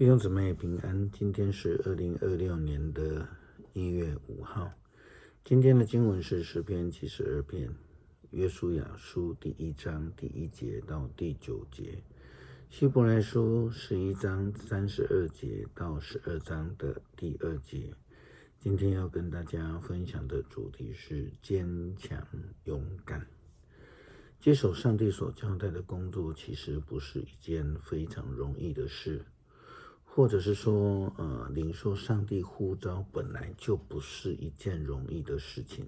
弟兄姊妹平安，今天是2026年的1月5号。今天的经文是诗篇72篇，约书亚书第1章第1节到第9节，希伯来书11章32节到12章的第2节。今天要跟大家分享的主题是坚强勇敢。接手上帝所交代的工作，其实不是一件非常容易的事，或者是说，领受上帝呼召本来就不是一件容易的事情。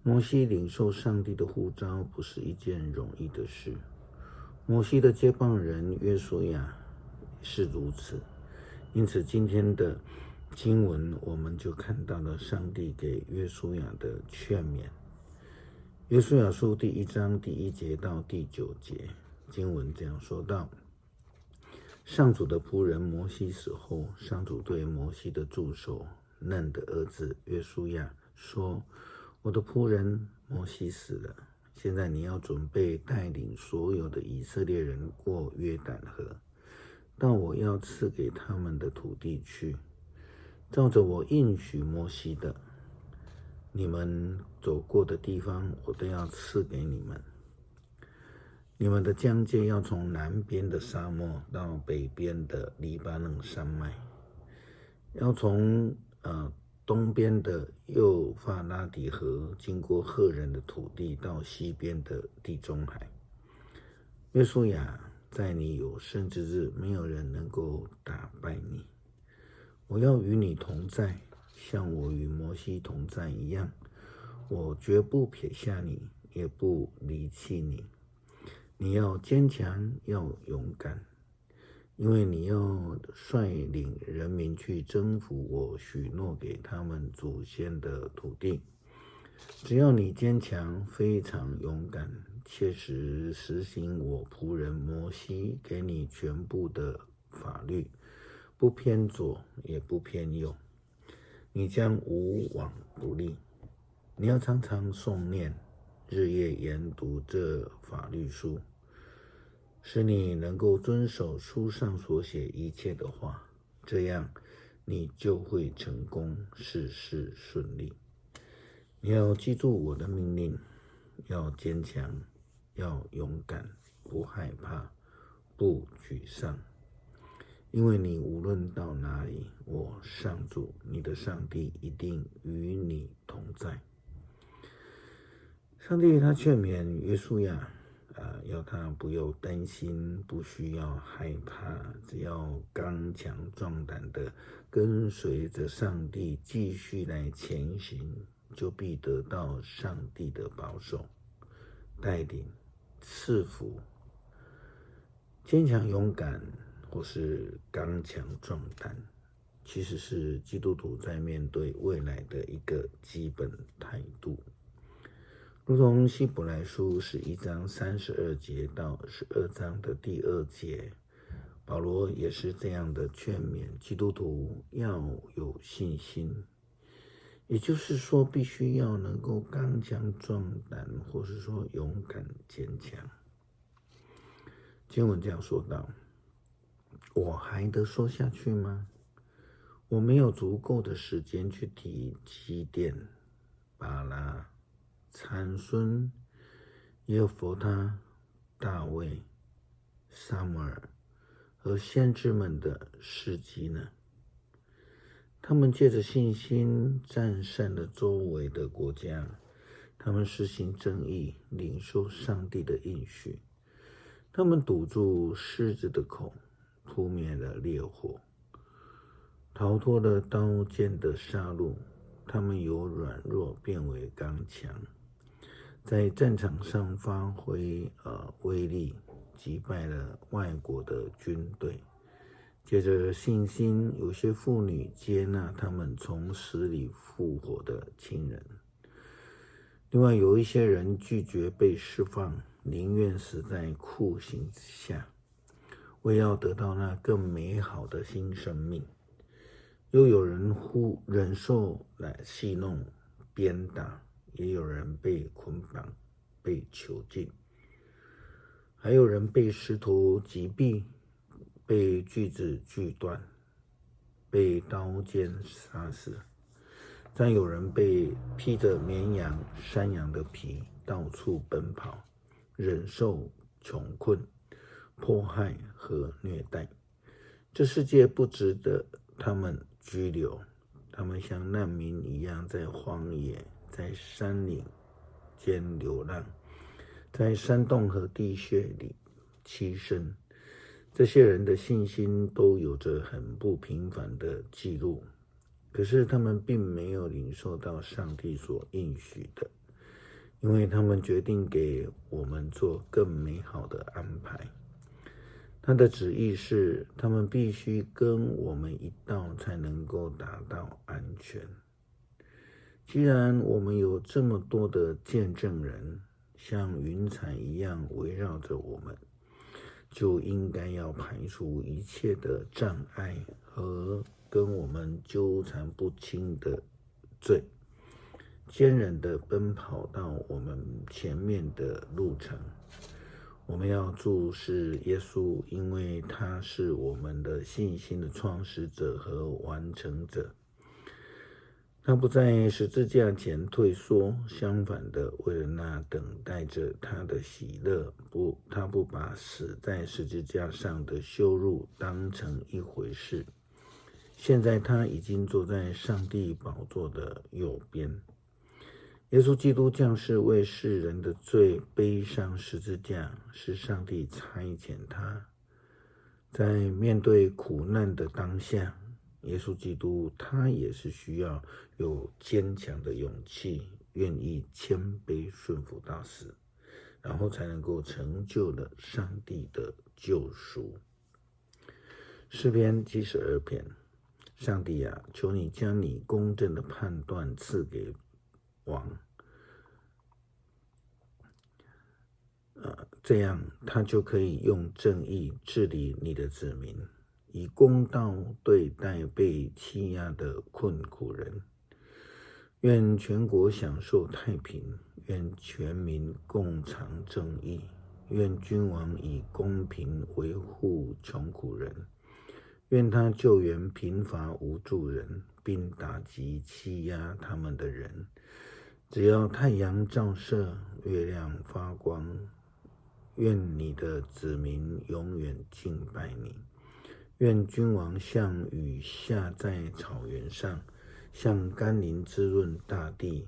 摩西领受上帝的呼召不是一件容易的事，摩西的接棒人约书亚是如此。因此今天的经文我们就看到了上帝给约书亚的劝勉。约书亚书第1章第1节到第9节，经文这样说道：上主的仆人摩西死后，上主对摩西的助手嫩的儿子约书亚说：我的仆人摩西死了，现在你要准备带领所有的以色列人过约旦河，到我要赐给他们的土地去，照着我应许摩西的，你们走过的地方我都要赐给你们。你们的疆界要从南边的沙漠到北边的黎巴嫩山脉，要从东边的幼发拉底河经过赫人的土地到西边的地中海。约书亚，在你有生之日，没有人能够打败你。我要与你同在，像我与摩西同在一样，我绝不撇下你，也不离弃你。你要坚强，要勇敢，因为你要率领人民去征服我许诺给他们祖先的土地。只要你坚强，非常勇敢，切实实行我仆人摩西给你全部的法律，不偏左也不偏右，你将无往不利。你要常常诵念，日夜研读这法律书，使你能够遵守书上所写一切的话，这样你就会成功，事事顺利。你要记住我的命令，要坚强，要勇敢，不害怕，不沮丧，因为你无论到哪里，我上主你的上帝一定与你同在。上帝他劝勉约书亚，要他不要担心，不需要害怕，只要刚强壮胆的跟随着上帝继续来前行，就必得到上帝的保守、带领、赐福。坚强勇敢或是刚强壮胆，其实是基督徒在面对未来的一个基本态度。如同希伯来书11章32节到12章的第2节，保罗也是这样的劝勉基督徒要有信心，也就是说必须要能够刚强壮胆，或是说勇敢坚强。经文这样说道：我还得说下去吗？我没有足够的时间去提基甸、巴拉、参孙、耶弗他、大卫、撒母耳和先知们的事迹呢？他们借着信心战胜了周围的国家，他们实行正义，领受上帝的应许，他们堵住狮子的口，扑灭了烈火，逃脱了刀剑的杀戮，他们由软弱变为刚强，在战场上发挥威力，击败了外国的军队。接着信心，有些妇女接纳他们从死里复活的亲人。另外有一些人拒绝被释放，宁愿死在酷刑之下，为要得到那更美好的新生命。又有人忍受来戏弄、鞭打，也有人被捆绑、被囚禁，还有人被石头击毙，被锯子锯断，被刀剑杀死。再有人被披着绵羊、山羊的皮，到处奔跑，忍受穷困、迫害和虐待。这世界不值得他们居留，他们像难民一样在荒野、在山岭间流浪，在山洞和地穴里栖身。这些人的信心都有着很不平凡的记录，可是他们并没有领受到上帝所应许的，因为他们决定给我们做更美好的安排。他的旨意是，他们必须跟我们一道才能够达到安全。既然我们有这么多的见证人，像云彩一样围绕着我们，就应该要排除一切的障碍和跟我们纠缠不清的罪，坚韧地奔跑到我们前面的路程。我们要注视耶稣，因为他是我们的信心的创始者和完成者。他不在十字架前退缩，相反的，为了那等待着他的喜乐，他不把死在十字架上的羞辱当成一回事。现在他已经坐在上帝宝座的右边。耶稣基督降世为世人的罪背上十字架，是上帝差遣他。在面对苦难的当下，耶稣基督他也是需要有坚强的勇气，愿意谦卑顺服到死，然后才能够成就了上帝的救赎。诗篇72篇，上帝啊，求你将你公正的判断赐给王，这样他就可以用正义治理你的子民，以公道对待被欺压的困苦人。愿全国享受太平，愿全民共尝正义，愿君王以公平维护穷苦人，愿他救援贫乏无助人，并打击欺压他们的人。只要太阳照射，月亮发光，愿你的子民永远敬拜你。愿君王像雨下在草原上，像甘霖滋润大地。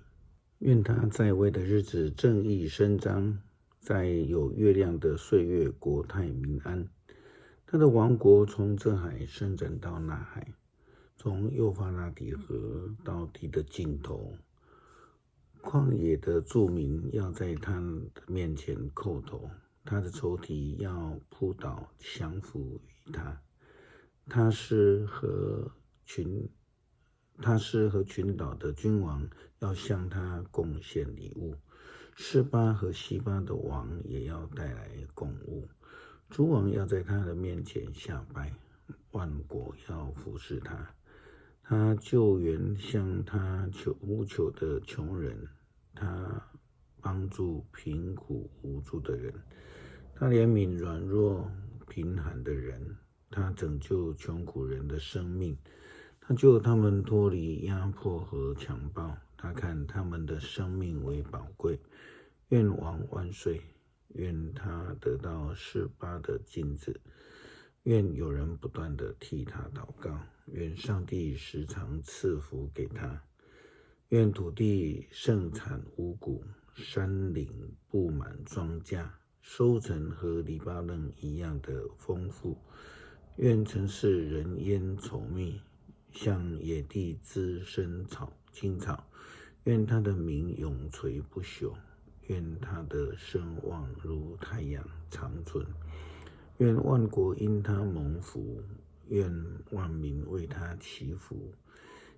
愿他在位的日子正义伸张，在有月亮的岁月国泰民安。他的王国从这海伸展到那海，从幼发拉底河到地的尽头。旷野的住民要在他的面前叩头，他的仇敌要扑倒降服于他。他是和群岛的君王要向他贡献礼物，示巴和西巴的王也要带来贡物。诸王要在他的面前下拜，万国要服侍他。他救援向他呼求的穷人，他帮助贫苦无助的人，他怜悯软弱贫寒的人，他拯救穷苦人的生命，他救他们脱离压迫和强暴，他看他们的生命为宝贵。愿王万岁！愿他得到示巴的金子，愿有人不断地替他祷告，愿上帝时常赐福给他，愿土地盛产五谷，山岭布满庄稼，收成和黎巴嫩一样的丰富。愿城市人烟稠密，像野地滋生青草。愿他的名永垂不朽，愿他的声望如太阳长存。愿万国因他蒙福，愿万民为他祈福。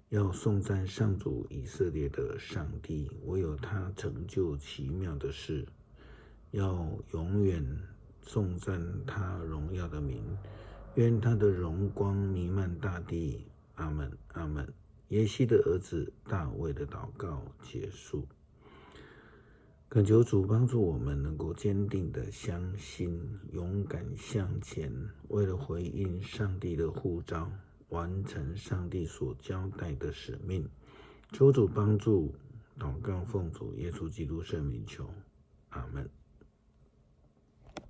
要颂赞上主以色列的上帝，唯有他成就奇妙的事。要永远颂赞他荣耀的名，愿他的荣光弥漫大地。阿们，阿们。耶西的儿子大卫的祷告结束。恳求主帮助我们能够坚定的相信，勇敢向前，为了回应上帝的呼召，完成上帝所交代的使命。求主帮助，祷告奉主耶稣基督圣名求，阿们。